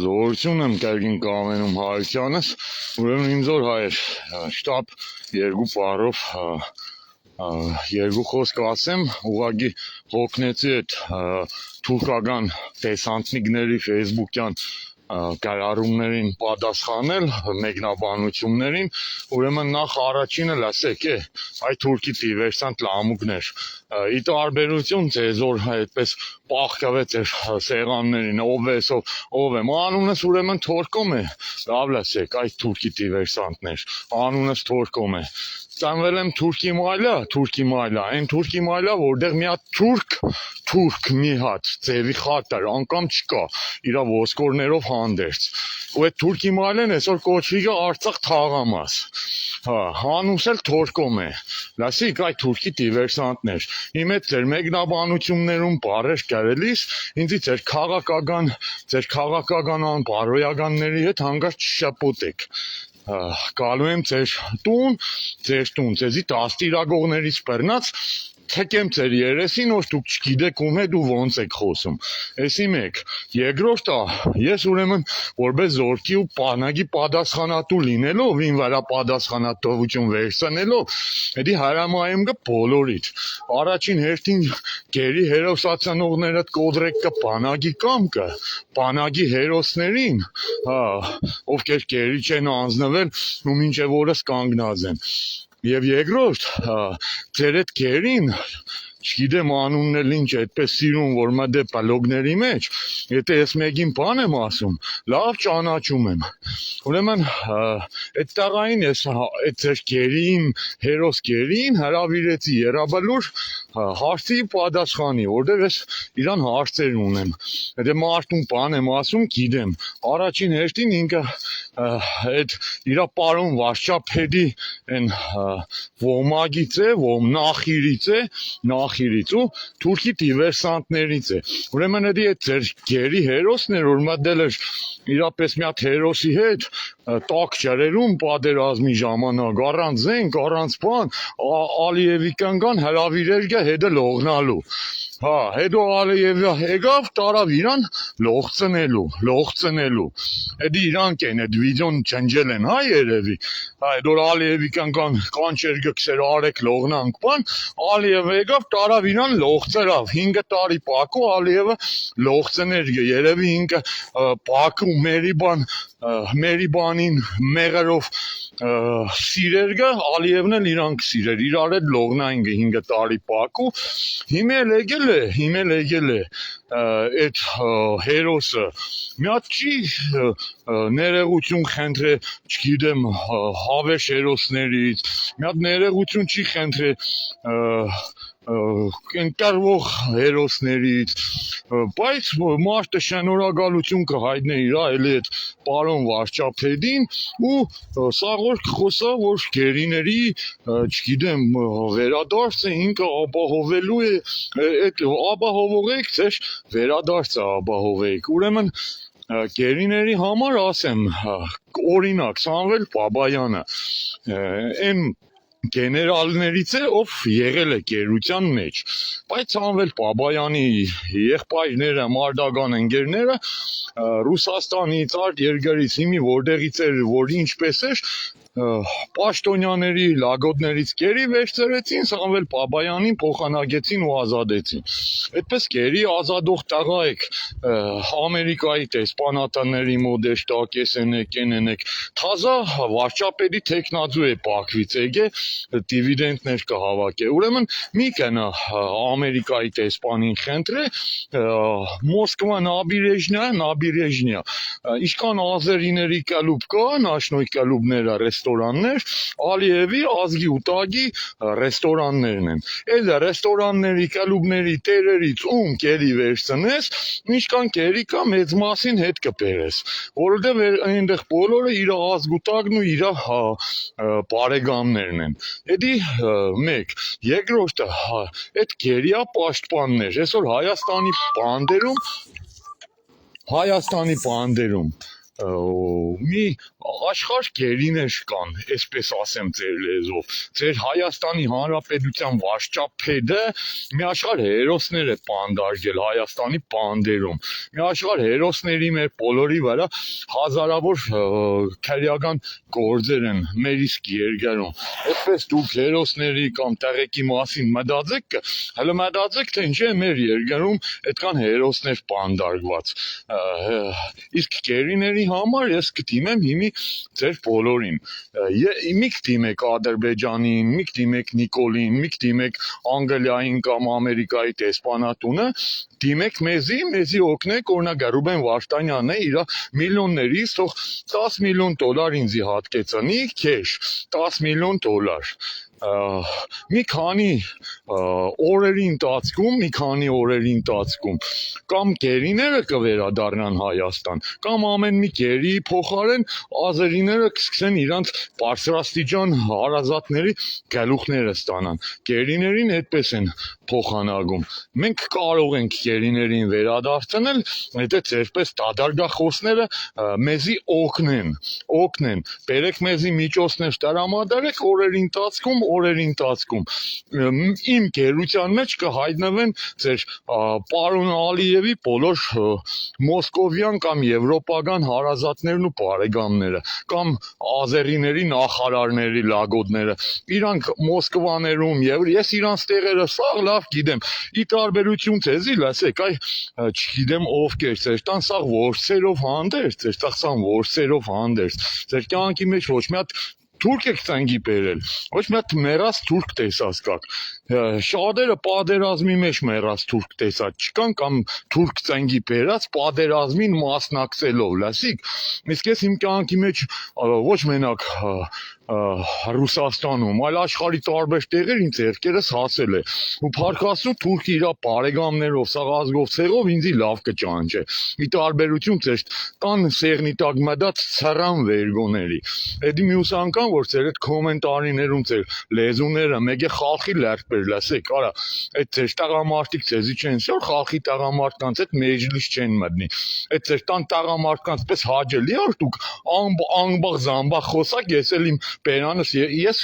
Զորություն եմ կարգին կամենում Հարությունյանս, ուրեմն իմ զոր հայր, շտապ երկու պարով երկու խոսք ասեմ, ուղղակի հոգնեցի այդ թուրքական տեսանցնիկների ֆեյսբուքյան կայարումներին պատասխանել, մեկնաբանություններին, ուրեմն նախ առաջինը լսեք է, այդ թուրքի դիվերսանտ լամուկներ, ի տարբերություն ձեզ որ այդպես պաղկավեց էր սեղաններին, ով եմ, անունս ուրեմն Թորկոմ է, լավ լսեք, այդ թուրքի դիվերսանտներ, անունս Թորկոմ է, ծնվել եմ Թուրքի մայլա, այն Թուրքի մայլա, որտեղ մի հատ թուրք մի հատ ձևի խատար, անգամ չկա, իրա ոսկորներով հանդերձ, ու այդ Թուրքի մայլեն այսօր կոչվիգը Արցախ թաղամաս, հանուս էլ Թորկոմ է, լասիկ այդ թուրքի դիվերսանտներ, իմ հետ ձեր մեկնաբանություններում բարեր կարելիս, ինձի ձեր քաղաքական բարոյականների հետ հանգարց չշապոտեք, գալու եմ ձեր տուն, ձեզի դաստիարակողներից բռնած թեքեմ ձեր երեսին, որ դուք չգիտեք ում հետ ու ոնց եք խոսում։ Էսի մեկ, երկրորդը, ես ուրեմն որպես զորքի ու բանակի պատասխանատու լինելով, ին վրա պատասխանատվություն վերցնելով, էդի հարամայում կը բոլորիդ։ Առաջին հերթին գերի հերոսացանողներդ կոդրեք կը բանակի կամքը, բանակի հերոսներին, ովքեր գերի չեն անձնվել ու մինչև օրս կանգնած են։ Եվ երկրորդ, ձեր այդ գերին, չգիտեմ անունն էլ ինչ այդպես սիրուն, որ մտե բլոգների մեջ, եթե ես մեկին բան եմ ասում, լավ ճանաչում եմ։ Ուրեմն այդ տղային ես այդ ձեր գերին, հերոս գերին հրավիրեցի Եռաբլուր հարցի պատասխանի, որտեղ ես իրան հարցեր ունեմ։ Եթե մարդուն բան եմ ասում, գիտեմ։ Առաջին հերթին ինքը այդ իրա պարոն վարչապետի այն ոմագից է, նախիրից ու թուրքի դիվերսանտներից է։ Ուրեմն էդի այդ ձեր գերի հերոսն էր, որ մտել էր իրապես մի հատ հերոսի հետ տակ ջրերում պատերազմի ժամանակ, առանց զենք, առանց բան, Ալիևի կանգան հրավիրեր գա հետը լողնալու։ Հետո Ալիևը եկավ, տարավ իրան լողցնելու։ Էդի իրանք են, այդ վիդեոն չնջել են, երևի։ Հետո Ալիևի կանգան կանչեր գքսեր արեք լողնանք բան, Ալիևը եկավ, տարավ իրան լողցրավ, 5 տարի Բաքու Ալիևը լողցներ գա, երևի ինքը Բաքու մերի բանին մեղրով սիրեր գա, Ալիևն էլ իրանք սիրեր, իրար հետ լողնային գա 5 տարի Բաքու, հիմա էլ եկել է այդ հերոսը, մի հատ չի ներեղություն խնդրե, չգիտեմ, հավերժ հերոսներից, մի հատ ներեղություն չի խնդրե ընկերվող հերոսներից, բայց մարդը շնորհակալություն կհայտնի իրա էլի այդ պարոն վարչապետին ու սաղ որ խոսա, որ գերիների, չգիտեմ, վերադարձը ինքը ապահովելու է, ապահովողեք ձեր վերադարձը ապահովեք, ուրեմն գերիների համար ասեմ, օրինակ, Սամվել Բաբայանը, այն գեներալներից է, ով եղել է գերության մեջ, բայց Սամվել Բաբայանի եղբայրները, մարդական ընկերները Ռուսաստանից, արդ երկրից, հիմի որտեղից էր, որ ինչպես էր, պաշտոնյաների լագոտներից գերի վերցրեցին, Սամվել Բաբայանին փոխանակեցին ու ազատեցին։ Այդպես գերի ազատող տղա եք, Ամերիկայի տեսփանատների մոտ էր տակեսենեք, թազա վարչապետի թեկնածու է Բաքվից եկե, դիվիդենտներ կհավաքե։ Ուրեմն մի կնա Ամերիկայի տեսփանին խնդրե, Մոսկվա նաբերեժնիա, ինչքան ազերիների կլուբ կա, նաշնոյ կլուբները, ռեստորաններ, Ալիևի ազգի ու տագի ռեստորաններն են։ Այդ ռեստորանների, կլուբների տերերից ում կերի վերցնես, ինչքան կերի կա մեծ մասին հետ կբերես, որովհետև այնտեղ բոլորը իր ազգ ու տագն ու իր բարեկամներն են։ Էդի մեկ, երկրորդը, այդ գերիա պաշտպաններ, այսօր Հայաստանի բանդերում մի աշխարհ գերիներ կան, այսպես ասեմ ձեր լեզվով։ Ձեր Հայաստանի Հանրապետության վարչապետը մի աշխարհ հերոսներ է պանդարկել Հայաստանի պանդերում։ Մի աշխարհ հերոսների մեր բոլորի վրա հազարավոր քրեական գործեր են մեր իսկ երկրում։ Այսպես դուք հերոսների կամ տեղեկի մասին մտածեք, հələ մտածեք, թե ինչ է մեր երկրում այդքան հերոսներ պանդարկված։ Իսկ գերիների համար ես կդիմեմ հիմի ձեր բոլորին։ Մի կդիմեք Ադրբեջանին, մի կդիմեք Նիկոլին, մի կդիմեք Անգլիային կամ Ամերիկայի դեսպանատունը, դիմեք մեզի օգնեք, օրինակ Ռուբեն Վարդանյանն է իր միլիոններից թող $10 միլիոն ինձի հատկեցնի քեշ, $10 միլիոն։ Մի քանի օրերի ընթացքում կամ գերիները կվերադառնան Հայաստան, կամ ամեն մի գերի փոխարեն ազերիները կսկսեն իրանց բարձրաստիճան հարազատների գլուխները ստանան։ Գերիներին այդպես են փոխանակում։ Մենք կարող ենք գերիներին վերադարձնել, եթե ձերպես դադարգախոսները մեզի օգնեն, բերեք մեզի միջոցներ տրամադրեք օրերի ընթացքում իմ գերության մեջ կհայտնվեն ձեր պարոն Ալիևի բոլոր մոսկովյան կամ եվրոպական հարազատներն ու բարեկամները կամ ազերիների նախարարների լագոդները, իրանք Մոսկվաներում եւ ես իրանց տեղերը սաղ լավ գիտեմ։ Ի տարբերություն ցեզի, լսեք, չգիտեմ ովքեր ձեր տան սաղ որսերով հանդերձ, ձեր կյանքի մեջ ոչ մի հատ թուրք եք ծանգի բերել, ոչ մի հատ մեռած թուրք տեսած կաք։ Շատերը պատերազմի մեջ մեռած թուրք տեսած չկան կամ թուրք ծանգի բերած պատերազմին մասնակցելով, լսիք։ Իսկ ես իմ կյանքի մեջ ոչ մենակ Ռուսաստանում, այլ աշխարհի տարբեր տեղեր ինձ երկերս հասել է։ Ու փառքաստու թուրքը իր բարեկամներով, սաղազգով ցեղով ինձի լավ կճանչե։ Ի տարբերություն ձեր տան սեղնի տակ մտած ցրան վերգոների։ Էդի մյուս անգամ որ ձեր այդ կոմենտարիներում ձեր լեզուները մեկ է խալխի լերբեր, լսեք, արա, այդ ձեր տղամարդիկ ցեզի չեն սոր խալխի տղամարդկանց այդ մեջլիս չեն մտնի։ Այդ ձեր տան տղամարդկանց պես հաջելի է դուք անգբաղ զամբաղ խոսակ, ես էլ իմ բերանս ես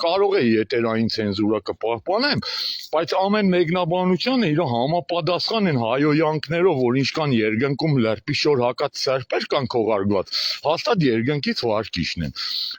կարող է եթերային ցենզուրա կպահպանեմ, բայց ամեն մեկնաբանությանը իր համապատասխան են հայոյանքներով, որ ինչքան երկնքում լրպի շոր հակած սերպեր կան քողարկված, հաստատ երկնքից վարկիշն են։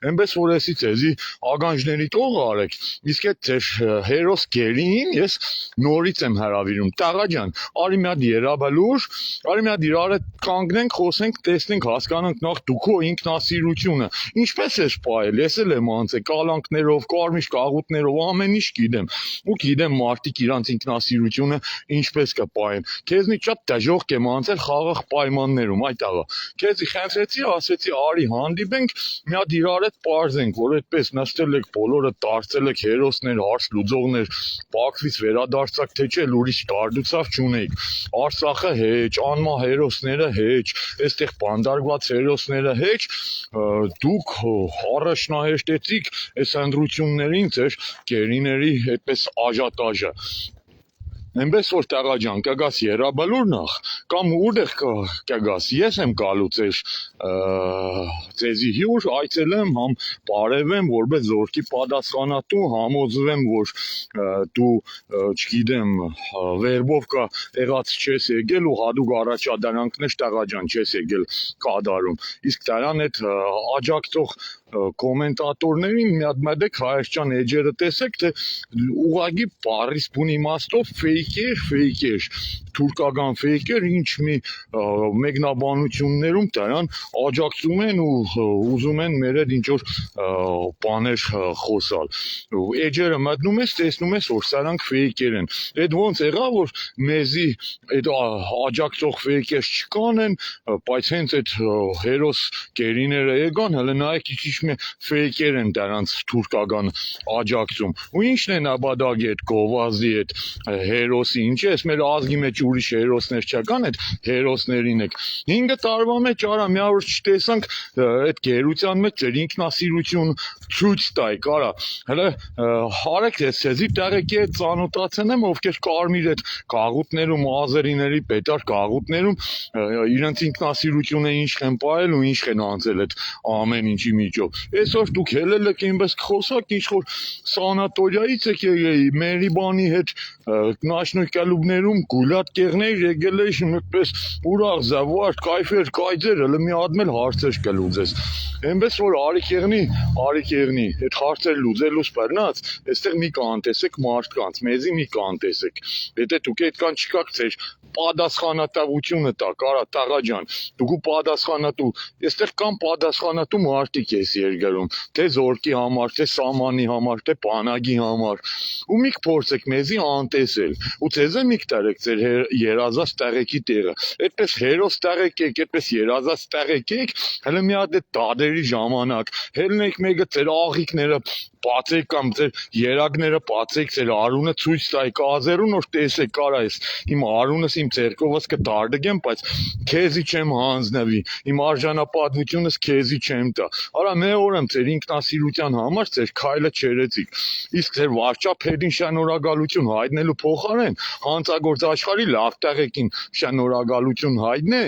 Այնպես որ էսի ցեզի ագանջների տող արեք, իսկ այդ ձեր հերոս գերին ես նորից եմ հրավիրում։ Տաղա ջան, արի մի հատ երաբալուր, արի մի հատ իրար հետ կանգնենք, խոսենք, տեսնենք, հասկանանք նախ դուքո ինքնասիրությունը ինչպես է սպայել։ Ես էլ եմ անցել կալանքներով, կարմիր կաղուտներով, ամեն ինչ գիտեմ։ Ու գիտեմ մարդիկ իրանց ինքնասիրությունը ինչպես կպայեն։ Քեզնից շատ դժոխք եմ անցել խաղաղ պայմաններում, այդ աղա։ Քեզի խնդրեցի, ասեցի արի հանդիպենք, մի հատ իրար հետ պարզենք, որ այդպես նստել եք բոլորը դարձել եք հերոսներ, հարց լուծողներ, Բաքվից վերադարձակ թե չէ, ուրիշ դարդուցավ չունեիք։ Արցախը հեչ, անմա հերոսները հեչ, այստեղ բանդարկված հերոսները հեչ, դուք առաջնահերթեցիք այս ընտրություններին ձեր գերիների այդպես աժատաժը։ Այնպես որ տղա ջան, կգաս երաբալուր նախ, կամ ուր կգաս, ես եմ գալու ձեզի հյուր, այցելեմ, համ բարևեմ, որպես զորքի պատասխանատու, համոզվեմ, որ դու, չգիտեմ, վերբով կա եղած չես եկել ու հատուկ առաջադրանքներ տղա ջան չես եկել կատարում։ Իսկ դրան այդ աջակցող կոմենտատորներին մի հատ մտեք Հայաստան էջերը տեսեք, թե ուղղակի բառիս բուն իմաստով ֆեյքեր, թուրքական ֆեյքեր, ինչ մի մեկնաբանություններում դրան աջակցում են ու ուզում են մեր այդ ինչ որ բաներ խոսալ։ Էջերը մտնում ես, տեսնում ես, որ սրանք ֆեյքեր են։ Այդ ոնց եղավ, որ մեզի այդ աջակցող ֆեյքեր չկան են, բայց հենց այդ հերոս գերիները եկան, հələ նայեք ինչ մի ֆեյքեր են դրանց թուրքական աջակցում։ Ու ինչն է նաբադագի այդ գովազդի այդ հերոսի, ինչ է, մեր ազգի մեջ ուրիշ հերոսներ չկան, այդ հերոսներին եք։ 5 տարվա մեջ արա մի օր չտեսանք այդ գերության մեջ ձեր ինքնասիրություն ցույց տայք, արա։ Հələ հարեք ես ցեզի տեղեկի հետ ծանոթացան եմ, ովքեր կարմիր այդ գաղութներում ազերիների պետար գաղութներում իրենց ինքնասիրությունը ինչ են պայել ու ինչ են անցել այդ ամեն ինչի միջով։ Այսօր դուք ելել եք ինպես խոսակ ինչ որ սանատորիայից եք եկել, մերի բանի հետ նաշնոյ կալուբներում գուլատ կեղներ եկել եք մեկպես ուրախ զավարտ կայֆեր կայձեր հələ մի հատ էլ հարցեր կլուծես։ Այնպես որ արիք եղնի, այդ հարցեր լուծելուց բռնած, այստեղ մի կանտեսեք մարդկանց, մեզի մի կանտեսեք։ Եթե դուք այդքան չկաք ձեր պատասխանատվությունը տա, կարա տաղա ջան, դուք պատասխանատու, այստեղ կան պատասխանատու մարդիկ էս երկրում, թե զորքի համար, թե սամանի համար, թե բանակի համար, ու միք փորձեք մեզի անտեսել, ու ձեզ միք տարեք ձեր երազած տեղեկի տեղը, այդպես հերոս տեղեկեք, այդպես երազած տեղեկեք, հələ մի հատ այդ դադերի ժամանակ, հելնեք մեկը ձեր աղիքները բացեք կամ ձեր երակները բացեք, ձեր արունը ցույց տայք ազերուն, որ տեսեք կարա ես իմ արունս իմ ձերքովս կդարդգեմ, բայց քեզի չեմ հանձնվի, իմ արժանապատվությունս քեզի չեմ տա։ Արա մեօրեմ ձեր ինքնասիրության համար ձեր քայլը չերեցիք։ Իսկ ձեր վարչապետին շնորհակալություն հայտնելու փոխարեն հանցագործ աշխարհի լավ տեղեկին շնորհակալություն հայտնե,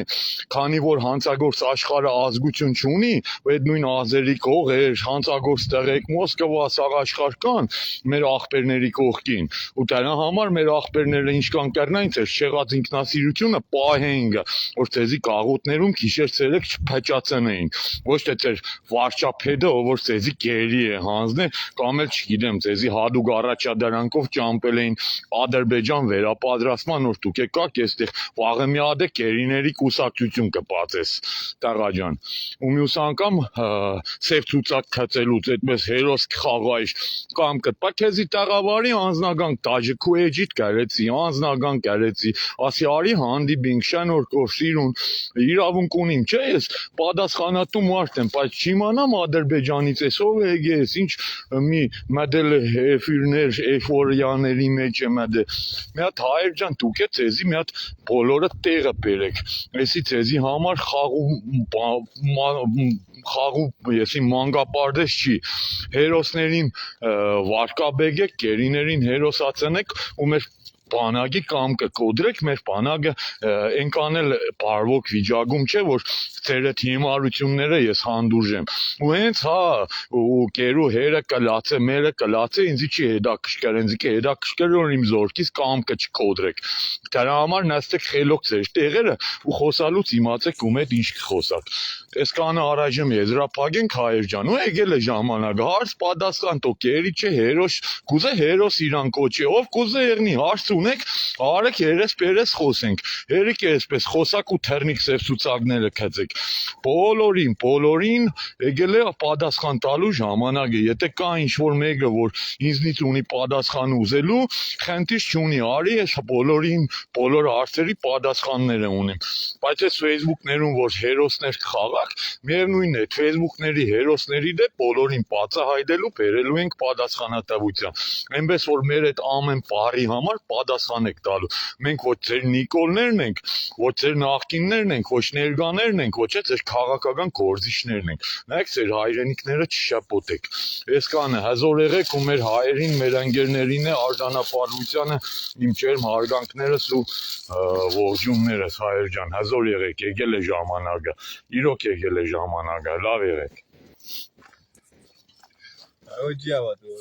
քանի որ հանցագործ աշխարհը ազգություն չունի, ու այդ նույն ազերի կողեր, հանցագործ տեղեք Մոսկվա աշխարհ կան մեր աղբերների կողքին, ու դրա համար մեր աղբերները ինչքան կեռնային ձեր շեղած ինքնասիրությունը պահեին, որ ձեզի գաղութներում գիշեր-ցերեկ չփճացնեին, ոչ թե ձեր վարչապետը, ով որ ձեզի գերի է հանձնե, կամ էլ չգիտեմ, ձեզի հադուկ առաջադրանքով ճամպել էին Ադրբեջան վերապատրաստման, որ դուք եկաք այստեղ վաղը մի հատ գերիների կուսակցություն կբացես, տղա ջան, ու մյուս անգամ սև ցուցակ քծելուց այդպես հերոս խաղայր կամ կտպա քեզի տաղավարի անձնական տաջիկու էջիտ կարեցի անձնական կարեցի ասի արի հանդիպինք շնոր կովշիրուն իրավունք ունիմ չէ ես պատասխանատու մարդ եմ բայց չիմանամ Ադրբեջանից էս ով է եկես ինչ մի մոդել էֆիրներ էֆորիաների մեջ է մոդել մի հատ հայր ջան դուք է ցեզի մի հատ բոլորը տեղը բերեք էսի ցեզի համար խաղու եսի մանգապարդես չի հերոսներին վարկաբեգեք, գերիներին հերոսացնեք ու մեր բանակի կամ կկոդրեք, մեր բանակը այնքան էլ բարվոք վիճակում չէ, որ ձեր այդ հիմարությունները ես հանդուրժեմ։ Ու հենց հա, ու կերու հերը կլացե, մերը կլացե, ինձի չի հետաքրքր, ինձի կե հետաքրքր որ իմ զորքից կամ կչկոդրեք։ Դրա համար նստեք խելոք ձեր տեղերը ու խոսալուց իմացեք ում հետ ինչ կխոսակ։ Այս կանը առայժմ եզրափակենք հայեր ջան, ու եկել է ժամանակը, հարց պատասխան տո կերի չէ հերոս, կուզե հերոս իրան կոչի, ով կուզե եղնի, հարց ունեք, արեք երես պերես խոսենք, երեք երեսպես խոսակ ու թերնիկ սև ցուցակները քծեք, բոլորին եկել է պատասխան տալու ժամանակը, եթե կա ինչ-որ մեկը, որ ինձնից ունի պատասխան ուզելու, խնդիր չունի, արի ես բոլորին, բոլոր հարցերի պատասխանները ունեմ, բայց այս Facebook-ներում, որ հերոսներ կխաղակ, միևնույնն է, Facebook-ների հերոսների դեպ բոլորին բացահայտելու բերելու ենք պատասխանատվության, այնպես որ մեր այդ ամեն բառի համար պատասխան եք տալու, մենք ոչ ձեր Նիկոլներն ենք, ոչ ձեր նախկիններն ենք, ոչ ներկաներն ենք, ոչ ձեր քաղաքական գործիչներն ենք, նայեք ձեր հայրենիքները չշապոտեք, այս կանը հազոր եղեք ու մեր հայերին, մեր ընկերներին է արժանապատվությանը իմ ջերմ հարգանքներս ու ողջուններս հայեր ջան, հազոր եղեք, եկել է ժամանակը, իրոք եկել է ժամանակը, լավ եղեք։ Odiava tu,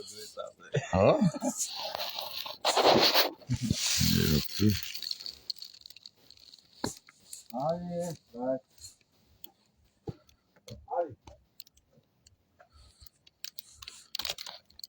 Հա? Երբ